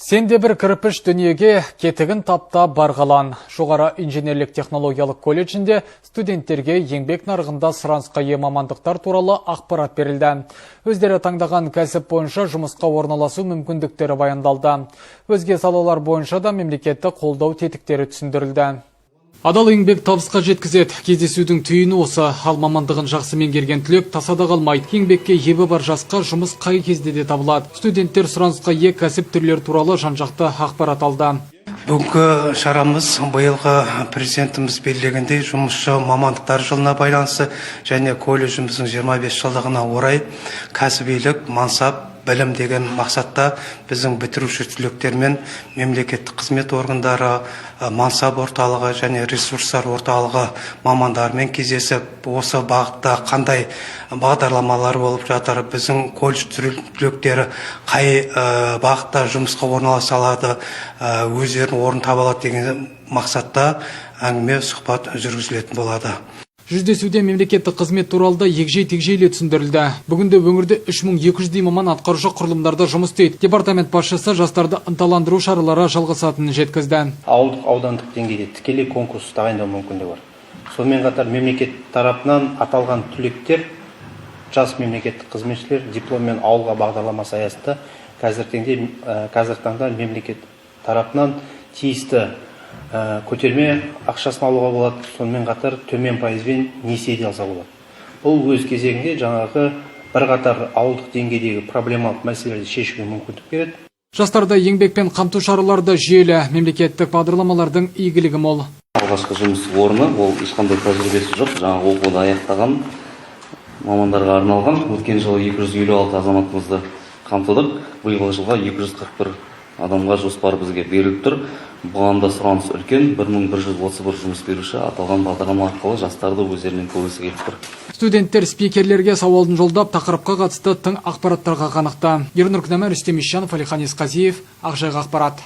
Сен де бір кірпіш дүниеге кетігін тапта барғалан. Жоғары инженерлік технологиялық колледжінде студенттерге еңбек нарығында сұранысқа ие мамандықтар туралы ақпарат берілді. Өздері таңдаған кәсіп бойынша жұмысқа орналасу мүмкіндіктері баяндалды. Өзге салалар бойынша да мемлекеттік қолдау тетіктері түсіндірілді. Адал еңбек табысқа жеткізеді. Кездесудің түйіні осы. Ал мамандығын жақсы меңгерген түлек тасада қалмайды. Еңбекке ебі бар жасқа жұмыс қай кезде де табылады. Студенттер сұранысқа ие кәсіп түрлері туралы жан-жақты ақпарат алды. Бүгінгі шарамыз биылғы президентіміз белгілегендей жұмысшы мамандықтар жылына байланысты және колледжіміздің 25 жылдығына орай кәсібилік, мансап, білім деген мақсатта біздің бітіруші түлектермен мемлекеттік қызмет органдары, мансап орталығы және ресурстар орталығы мамандарымен кездесіп, осы бағытта қандай бағдарламалар болып жатыр, біздің колледж түлектері қай бағытта жұмысқа орналаса алады, өздерінің орын таба алады деген мақсатта әңгіме сұхбат жүргізілетін болады. Жүздесуде мемлекеттік қызмет туралы да егжей-тегжейлі түсіндірілді. Бүгінде өңірде 3200 маман атқарушы құрылымдарда жұмыс істейді. Департамент басшысы жастарды ынталандыру шаралары жалғасатынын жеткізді. Ауылдық аудандық деңгейде тікелей конкурс тағайындау мүмкіндігі бар. Сонымен қатар мемлекет тарапынан аталған түлектер, жас мемлекеттік қызметшілер дипломмен ауылға бағдарламасы аясында қазіргі таңда мемлекет тарапынан тиісті көтерме ақшасын алуға болады, сонымен қатар төмен пайызбен несие де алса болады. Бұл өз кезегінде жаңағы бірқатар ауылдық деңгейдегі проблемалық мәселелерді шешуге мүмкіндік береді. Жастарды еңбекпен қамту шаралары да жүйелі, мемлекеттік бағдарламалардың игілігі мол. Алғашқы жұмыс орны, ол ешқандай тәжірибесі жоқ, жаңа оқуды аяқтаған мамандарға арналған. Өткен жылы 256 азаматымызды қамтыдық. Биылғы жылға 241 адамға жоспар бізге беріліп тұр. Бұған да сұраныс үлкен, 1131 жұмыс беруші аталған бағдарлама арқылы жастарды өздерінен көргісі келіп тұр. Студенттер спикерлерге сауалын жолдап, тақырыпқа қатысты тың ақпараттарға қанықты. Ернұр Күнәмар, Рүстем Ишанов, Алихан Есқазиев, Ақжайық ақпарат.